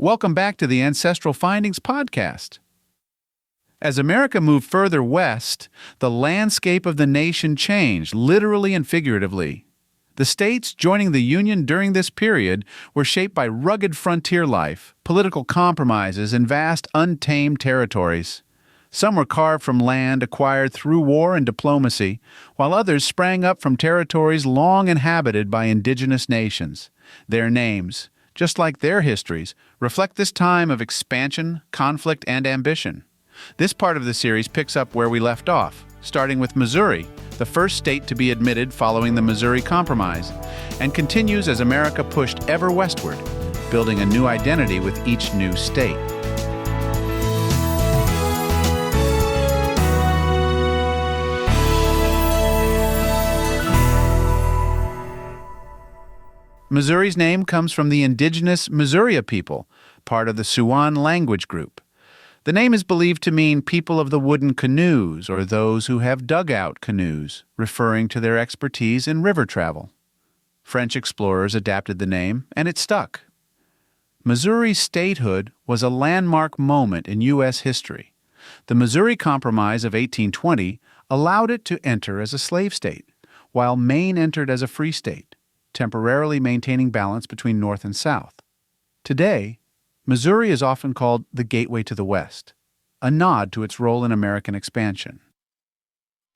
Welcome back to the Ancestral Findings podcast. As America moved further west, the landscape of the nation changed, literally and figuratively. The states joining the Union during this period were shaped by rugged frontier life, political compromises, and vast untamed territories. Some were carved from land acquired through war and diplomacy, while others sprang up from territories long inhabited by indigenous nations. Their names, just like their histories, reflect this time of expansion, conflict, and ambition. This part of the series picks up where we left off, starting with Missouri, the first state to be admitted following the Missouri Compromise, and continues as America pushed ever westward, building a new identity with each new state. Missouri's name comes from the indigenous Missouri people, part of the Siouan language group. The name is believed to mean people of the wooden canoes or those who have dugout canoes, referring to their expertise in river travel. French explorers adapted the name, and it stuck. Missouri's statehood was a landmark moment in U.S. history. The Missouri Compromise of 1820 allowed it to enter as a slave state, while Maine entered as a free state, temporarily maintaining balance between North and South. Today, Missouri is often called the Gateway to the West, a nod to its role in American expansion.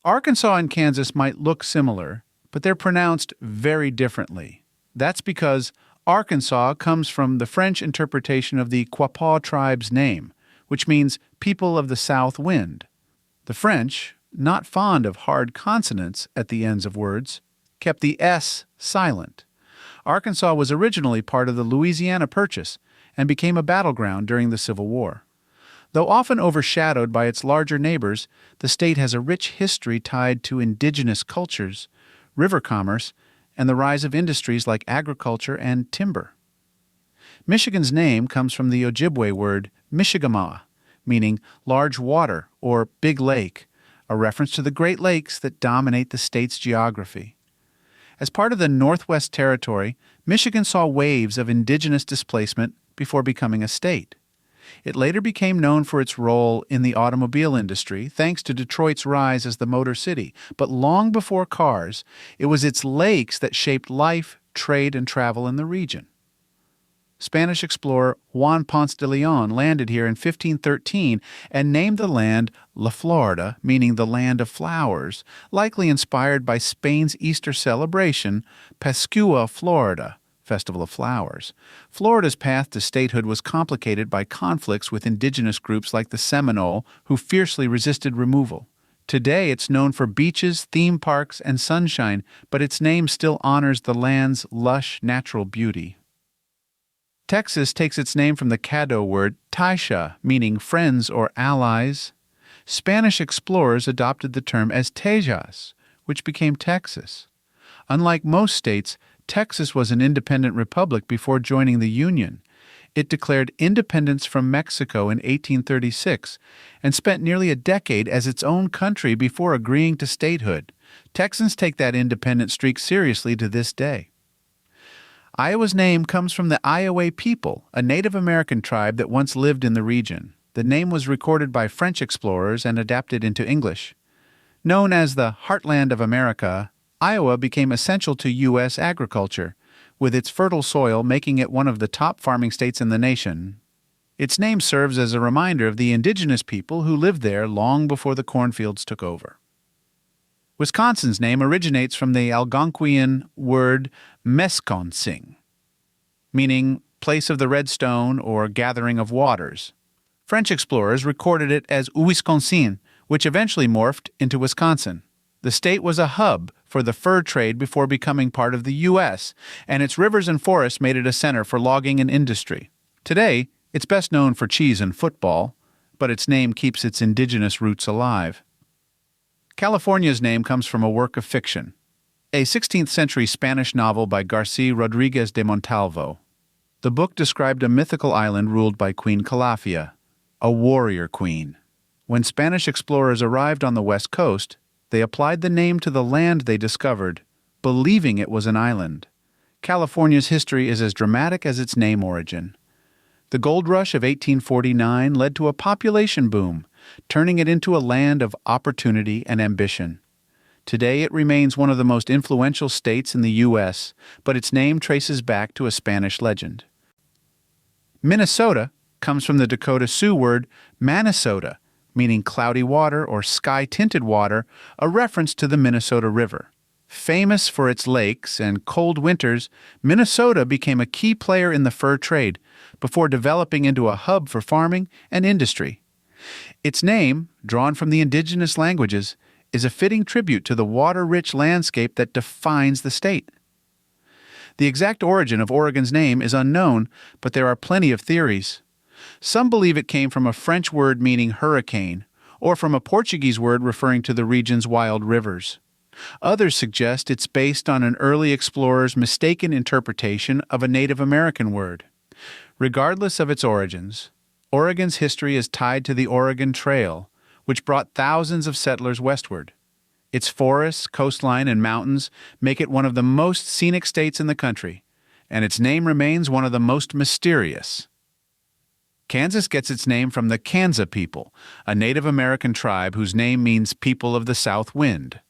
Arkansas and Kansas might look similar, but they're pronounced very differently. That's because Arkansas comes from the French interpretation of the Quapaw tribe's name, which means people of the south wind. The French, not fond of hard consonants at the ends of words, kept the S silent. Arkansas was originally part of the Louisiana Purchase and became a battleground during the Civil War. Though often overshadowed by its larger neighbors, the state has a rich history tied to indigenous cultures, river commerce, and the rise of industries like agriculture and timber. Michigan's name comes from the Ojibwe word Michigamaa, meaning large water or big lake, a reference to the Great Lakes that dominate the state's geography. As part of the Northwest Territory, Michigan saw waves of indigenous displacement before becoming a state. It later became known for its role in the automobile industry, thanks to Detroit's rise as the Motor City. But long before cars, it was its lakes that shaped life, trade, and travel in the region. Spanish explorer Juan Ponce de Leon landed here in 1513 and named the land La Florida, meaning the land of flowers, likely inspired by Spain's Easter celebration, Pascua Florida, Festival of Flowers. Florida's path to statehood was complicated by conflicts with indigenous groups like the Seminole, who fiercely resisted removal. Today it's known for beaches, theme parks, and sunshine, but its name still honors the land's lush natural beauty. Texas takes its name from the Caddo word Taisha, meaning friends or allies. Spanish explorers adopted the term as Tejas, which became Texas. Unlike most states, Texas was an independent republic before joining the Union. It declared independence from Mexico in 1836 and spent nearly a decade as its own country before agreeing to statehood. Texans take that independent streak seriously to this day. Iowa's name comes from the Iowa people, a Native American tribe that once lived in the region. The name was recorded by French explorers and adapted into English. Known as the Heartland of America, Iowa became essential to U.S. agriculture, with its fertile soil making it one of the top farming states in the nation. Its name serves as a reminder of the indigenous people who lived there long before the cornfields took over. Wisconsin's name originates from the Algonquian word Mesconsing, meaning place of the red stone or gathering of waters. French explorers recorded it as Wisconsin, which eventually morphed into Wisconsin. The state was a hub for the fur trade before becoming part of the U.S., and its rivers and forests made it a center for logging and industry. Today, it's best known for cheese and football, but its name keeps its indigenous roots alive. California's name comes from a work of fiction, a 16th-century Spanish novel by García Rodríguez de Montalvo. The book described a mythical island ruled by Queen Calafia, a warrior queen. When Spanish explorers arrived on the west coast, they applied the name to the land they discovered, believing it was an island. California's history is as dramatic as its name origin. The gold rush of 1849 led to a population boom, turning it into a land of opportunity and ambition. Today it remains one of the most influential states in the U.S., but its name traces back to a Spanish legend. Minnesota comes from the Dakota Sioux word Mannesota, meaning cloudy water or sky-tinted water, a reference to the Minnesota River. Famous for its lakes and cold winters, Minnesota became a key player in the fur trade before developing into a hub for farming and industry. Its name, drawn from the indigenous languages, is a fitting tribute to the water-rich landscape that defines the state. The exact origin of Oregon's name is unknown, but there are plenty of theories. Some believe it came from a French word meaning hurricane, or from a Portuguese word referring to the region's wild rivers. Others suggest it's based on an early explorer's mistaken interpretation of a Native American word. Regardless of its origins, Oregon's history is tied to the Oregon Trail, which brought thousands of settlers westward. Its forests, coastline, and mountains make it one of the most scenic states in the country, and its name remains one of the most mysterious. Kansas gets its name from the Kansa people, a Native American tribe whose name means people of the south wind.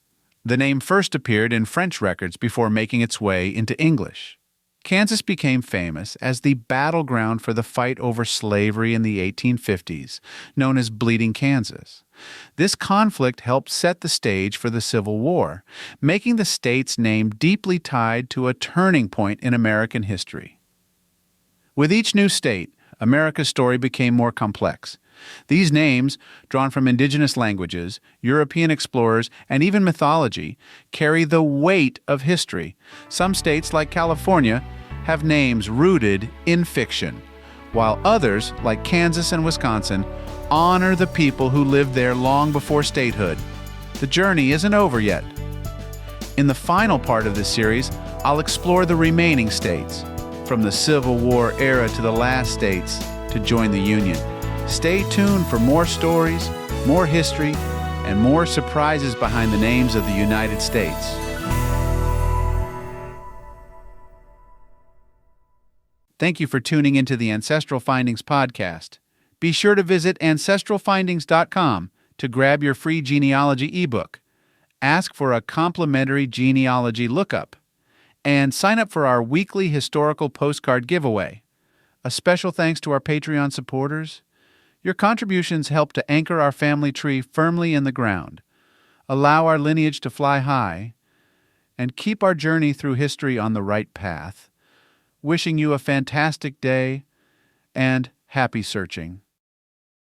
The name first appeared in French records before making its way into English. Kansas became famous as the battleground for the fight over slavery in the 1850s, known as Bleeding Kansas. This conflict helped set the stage for the Civil War, making the state's name deeply tied to a turning point in American history. With each new state, America's story became more complex. These names, drawn from indigenous languages, European explorers, and even mythology, carry the weight of history. Some states, like California, have names rooted in fiction, while others, like Kansas and Wisconsin, honor the people who lived there long before statehood. The journey isn't over yet. In the final part of this series, I'll explore the remaining states, from the Civil War era to the last states to join the Union. Stay tuned for more stories, more history, and more surprises behind the names of the United States. Thank you for tuning into the Ancestral Findings podcast. Be sure to visit ancestralfindings.com to grab your free genealogy ebook. Ask for a complimentary genealogy lookup, and sign up for our weekly historical postcard giveaway. A special thanks to our Patreon supporters. Your contributions help to anchor our family tree firmly in the ground, allow our lineage to fly high, and keep our journey through history on the right path. Wishing you a fantastic day and happy searching.